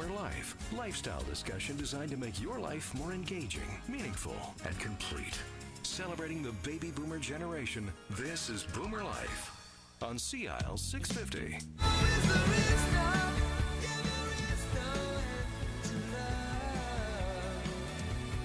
BoomerLife, lifestyle discussion designed to make your life more engaging, meaningful, and complete. Celebrating the baby boomer generation, this is BoomerLife on CIL 650.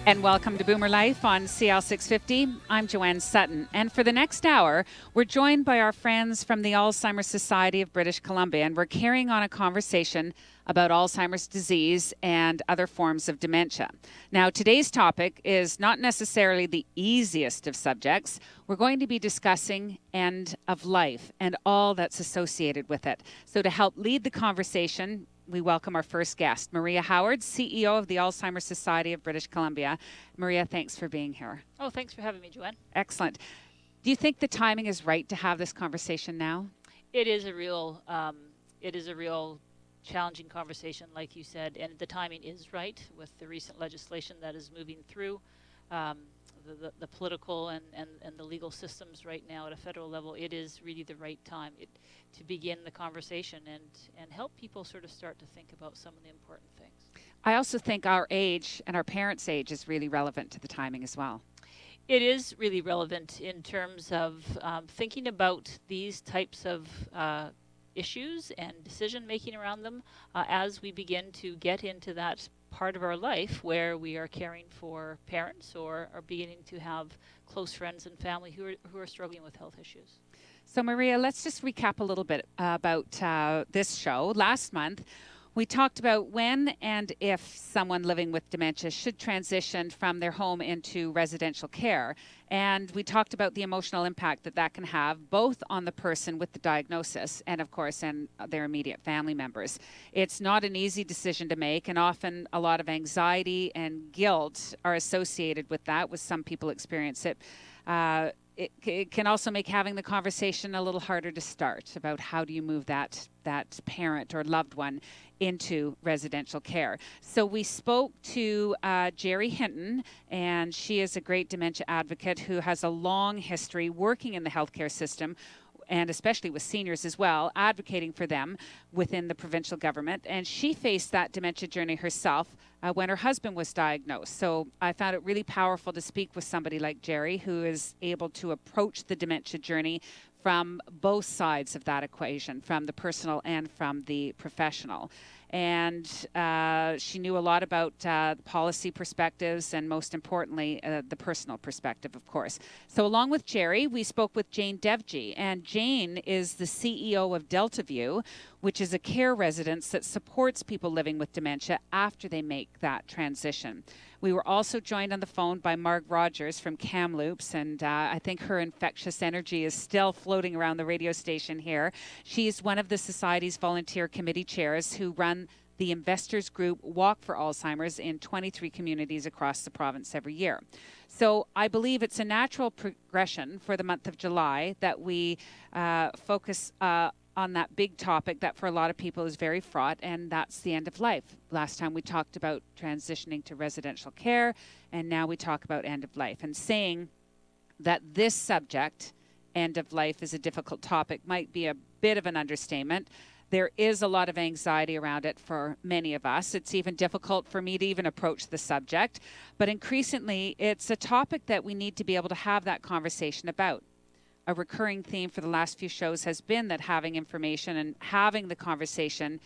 And welcome to Boomer Life on CL 650. I'm Joanne Sutton. And for the next hour, we're joined by our friends from the Alzheimer's Society of British Columbia. And we're carrying on a conversation about Alzheimer's disease and other forms of dementia. Now, today's topic is not necessarily the easiest of subjects. We're going to be discussing end of life and all that's associated with it. So to help lead the conversation, we welcome our first guest, Maria Howard, CEO of the Alzheimer's Society of British Columbia. Maria, thanks for being here. Oh, thanks for having me, Joanne. Excellent. Do you think the timing is right to have this conversation now? It is a real challenging conversation, like you said, and the timing is right with the recent legislation that is moving through the political and the legal systems right now at a federal level. It is really the right time to begin the conversation and help people sort of start to think about some of the important things. I also think our age and our parents' age is really relevant to the timing as well. It is really relevant in terms of thinking about these types of issues and decision making around them as we begin to get into that part of our life where we are caring for parents or are beginning to have close friends and family who are struggling with health issues. So Maria, let's just recap a little bit about this show. Last month, we talked about when and if someone living with dementia should transition from their home into residential care. And we talked about the emotional impact that can have both on the person with the diagnosis and, of course, and their immediate family members. It's not an easy decision to make, and often a lot of anxiety and guilt are associated with that, with some people experience it. It can also make having the conversation a little harder to start about how do you move that parent or loved one into residential care. So we spoke to Jerry Hinton, and she is a great dementia advocate who has a long history working in the healthcare system, and especially with seniors as well, advocating for them within the provincial government. And she faced that dementia journey herself when her husband was diagnosed. So I found it really powerful to speak with somebody like Jerry, who is able to approach the dementia journey from both sides of that equation, from the personal and from the professional. And she knew a lot about policy perspectives and, most importantly, the personal perspective, of course. So along with Jerry, we spoke with Jane Devji. And Jane is the CEO of Delta View, which is a care residence that supports people living with dementia after they make that transition. We were also joined on the phone by Marg Rogers from Kamloops, and I think her infectious energy is still floating around the radio station here. She's one of the Society's volunteer committee chairs who run the investors group Walk for Alzheimer's in 23 communities across the province every year. So I believe it's a natural progression for the month of July that we focus on that big topic that for a lot of people is very fraught, and that's the end of life. Last time we talked about transitioning to residential care, and now we talk about end of life. And saying that this subject, end of life, is a difficult topic might be a bit of an understatement. There is a lot of anxiety around it for many of us. It's even difficult for me to even approach the subject. But increasingly, it's a topic that we need to be able to have that conversation about. A recurring theme for the last few shows has been that having information and having the conversation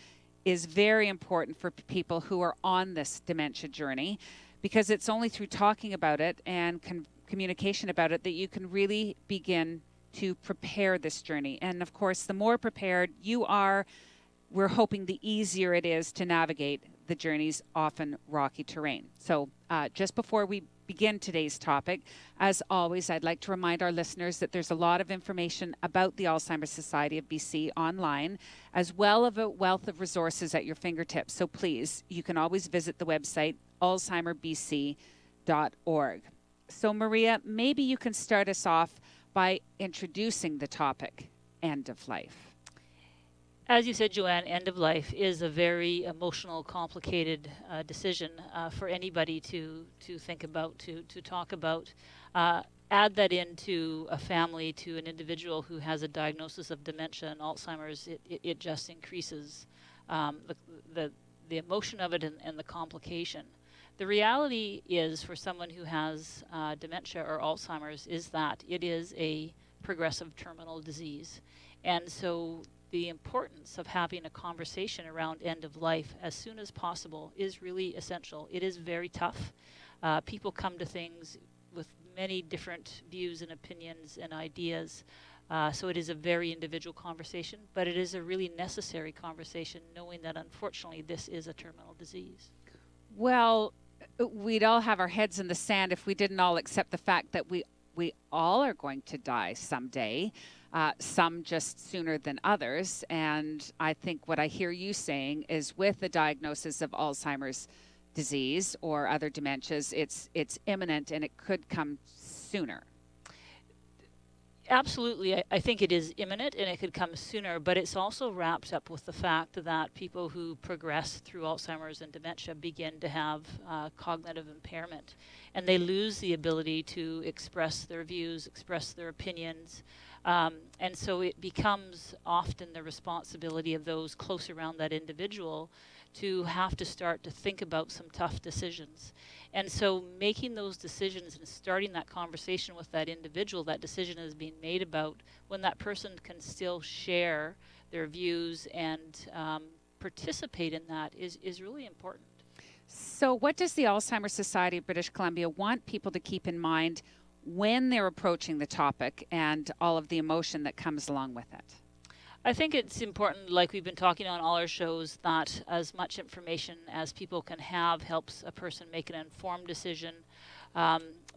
is very important for people who are on this dementia journey, because it's only through talking about it and communication about it that you can really begin to prepare this journey. And of course, the more prepared you are, we're hoping the easier it is to navigate the journey's often rocky terrain. So just before we begin today's topic, as always, I'd like to remind our listeners that there's a lot of information about the Alzheimer's Society of BC online, as well as a wealth of resources at your fingertips. So please, you can always visit the website AlzheimerBC.org. So Maria, maybe you can start us off by introducing the topic, end of life. As you said, Joanne, end of life is a very emotional, complicated decision for anybody to think about, to talk about. Add that into a family, to an individual who has a diagnosis of dementia and Alzheimer's, it just increases the the emotion of it and the complication. The reality is, for someone who has dementia or Alzheimer's, is that it is a progressive terminal disease. And so the importance of having a conversation around end of life as soon as possible is really essential. It is very tough. People come to things with many different views and opinions and ideas. So it is a very individual conversation, but it is a really necessary conversation, knowing that unfortunately this is a terminal disease. Well, we'd all have our heads in the sand if we didn't all accept the fact that we all are going to die someday, some just sooner than others. And I think what I hear you saying is, with the diagnosis of Alzheimer's disease or other dementias, it's imminent and it could come sooner. Absolutely. I think it is imminent and it could come sooner, but it's also wrapped up with the fact that people who progress through Alzheimer's and dementia begin to have cognitive impairment, and they lose the ability to express their views, express their opinions. And so it becomes often the responsibility of those close around that individual to have to start to think about some tough decisions. And so making those decisions and starting that conversation with that individual, that decision is being made about when that person can still share their views and participate in that is really important. So what does the Alzheimer's Society of British Columbia want people to keep in mind when they're approaching the topic and all of the emotion that comes along with it? I think it's important, like we've been talking on all our shows, that as much information as people can have helps a person make an informed decision.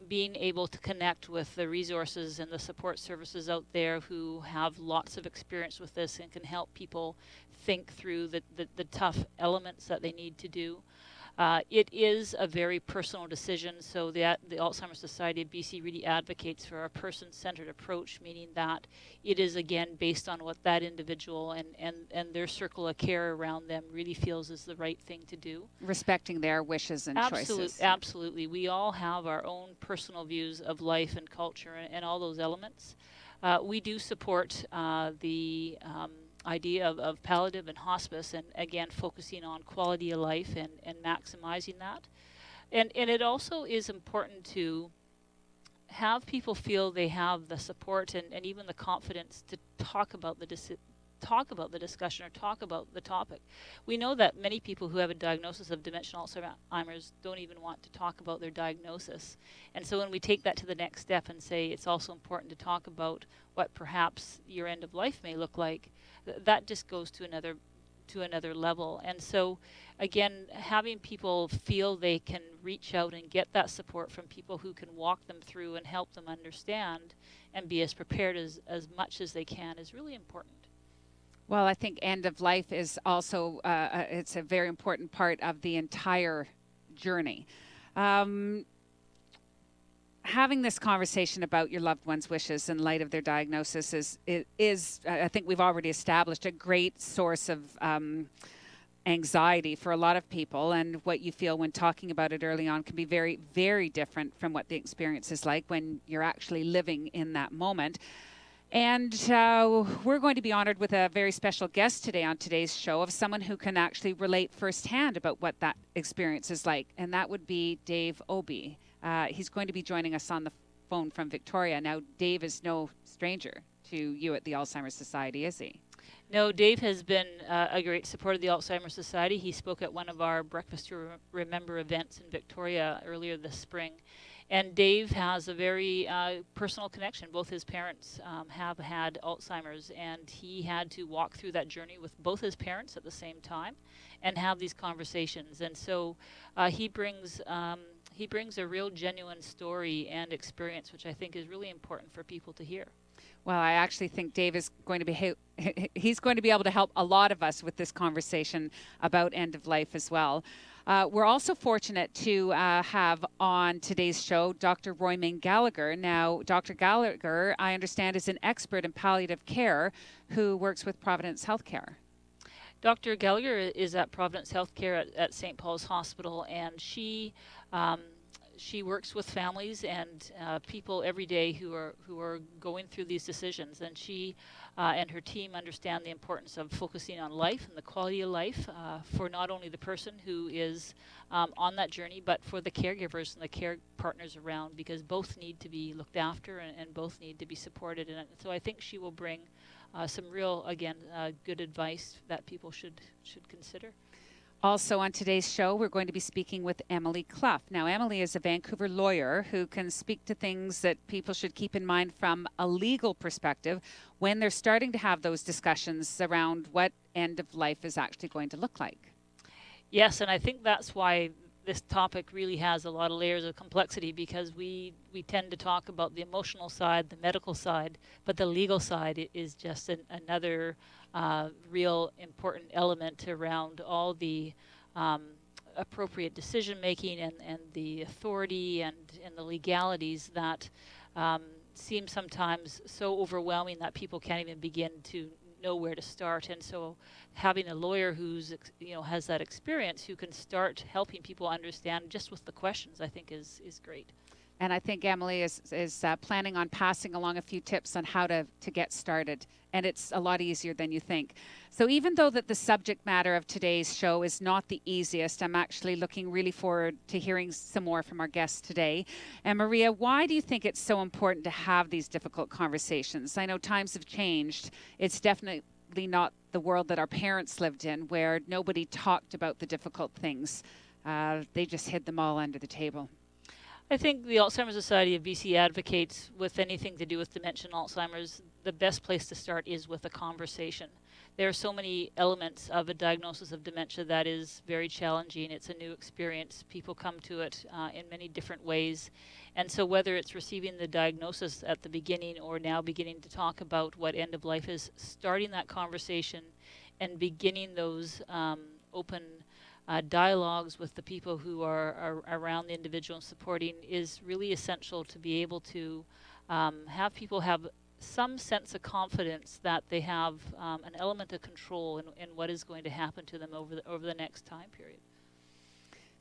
Being able to connect with the resources and the support services out there who have lots of experience with this and can help people think through the tough elements that they need to do. It is a very personal decision, so the Alzheimer's Society of BC really advocates for a person-centered approach, meaning that it is, again, based on what that individual and their circle of care around them really feels is the right thing to do. Respecting their wishes and choices. Absolutely. We all have our own personal views of life and culture and all those elements. We do support the idea of palliative and hospice, and again focusing on quality of life and maximizing that. And it also is important to have people feel they have the support and even the confidence to talk about the discussion or talk about the topic. We know that many people who have a diagnosis of dementia and Alzheimer's don't even want to talk about their diagnosis. And so when we take that to the next step and say it's also important to talk about what perhaps your end of life may look like, that just goes to another level. And so again, having people feel they can reach out and get that support from people who can walk them through and help them understand and be as prepared as much as they can is really important. Well, I think end of life is also, it's a very important part of the entire journey. Having this conversation about your loved one's wishes in light of their diagnosis is I think we've already established, a great source of anxiety for a lot of people. And what you feel when talking about it early on can be very, very different from what the experience is like when you're actually living in that moment. And we're going to be honored with a very special guest today on today's show, of someone who can actually relate firsthand about what that experience is like. And that would be Dave Obie. He's going to be joining us on the phone from Victoria. Now, Dave is no stranger to you at the Alzheimer's Society, is he? No, Dave has been a great supporter of the Alzheimer's Society. He spoke at one of our Breakfast to Remember events in Victoria earlier this spring. And Dave has a very personal connection. Both his parents have had Alzheimer's, and he had to walk through that journey with both his parents at the same time and have these conversations. And so he brings a real genuine story and experience, which I think is really important for people to hear. Well, I actually think Dave is going to be he's going to be able to help a lot of us with this conversation about end of life as well. We're also fortunate to have on today's show Dr. Roy-Ming Gallagher. Now, Dr. Gallagher, I understand, is an expert in palliative care who works with Providence Healthcare. Dr. Gallagher is at Providence Healthcare at St. Paul's Hospital, and she she works with families and people every day who are going through these decisions, and she and her team understand the importance of focusing on life and the quality of life for not only the person who is on that journey, but for the caregivers and the care partners around, because both need to be looked after and both need to be supported. And so I think she will bring some real, again, good advice that people should consider. Also on today's show, we're going to be speaking with Emily Clough. Now, Emily is a Vancouver lawyer who can speak to things that people should keep in mind from a legal perspective when they're starting to have those discussions around what end of life is actually going to look like. Yes, and I think that's why this topic really has a lot of layers of complexity, because we tend to talk about the emotional side, the medical side, but the legal side is just another real important element around all the appropriate decision making and the authority and the legalities that seem sometimes so overwhelming that people can't even begin to know where to start. And so having a lawyer who's has that experience, who can start helping people understand just with the questions, I think is great. And I think Emily is planning on passing along a few tips on how to get started. And it's a lot easier than you think. So even though that the subject matter of today's show is not the easiest, I'm actually looking really forward to hearing some more from our guests today. And Maria, why do you think it's so important to have these difficult conversations? I know times have changed. It's definitely not the world that our parents lived in, where nobody talked about the difficult things. They just hid them all under the table. I think the Alzheimer's Society of BC advocates with anything to do with dementia and Alzheimer's, the best place to start is with a conversation. There are so many elements of a diagnosis of dementia that is very challenging. It's a new experience. People come to it in many different ways. And so whether it's receiving the diagnosis at the beginning or now beginning to talk about what end of life is, starting that conversation and beginning those open dialogues with the people who are around the individual and supporting is really essential to be able to have people have some sense of confidence that they have an element of control in what is going to happen to them over the next time period.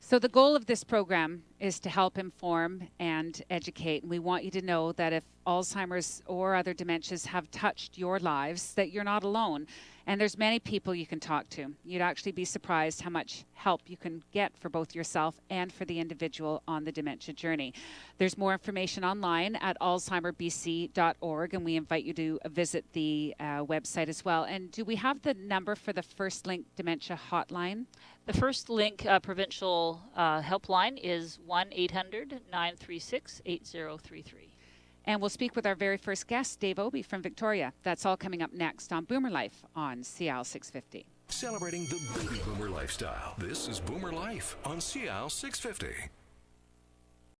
So the goal of this program is to help inform and educate. And we want you to know that if Alzheimer's or other dementias have touched your lives, that you're not alone. And there's many people you can talk to. You'd actually be surprised how much help you can get for both yourself and for the individual on the dementia journey. There's more information online at AlzhiemerBC.org, and we invite you to visit the website as well. And do we have the number for the First Link Dementia Hotline? The First Link Provincial Helpline is 1-800-936-8033. And we'll speak with our very first guest, Dave Obey from Victoria. That's all coming up next on Boomer Life on CIAL 650. Celebrating the baby boomer lifestyle. This is Boomer Life on CIAL 650.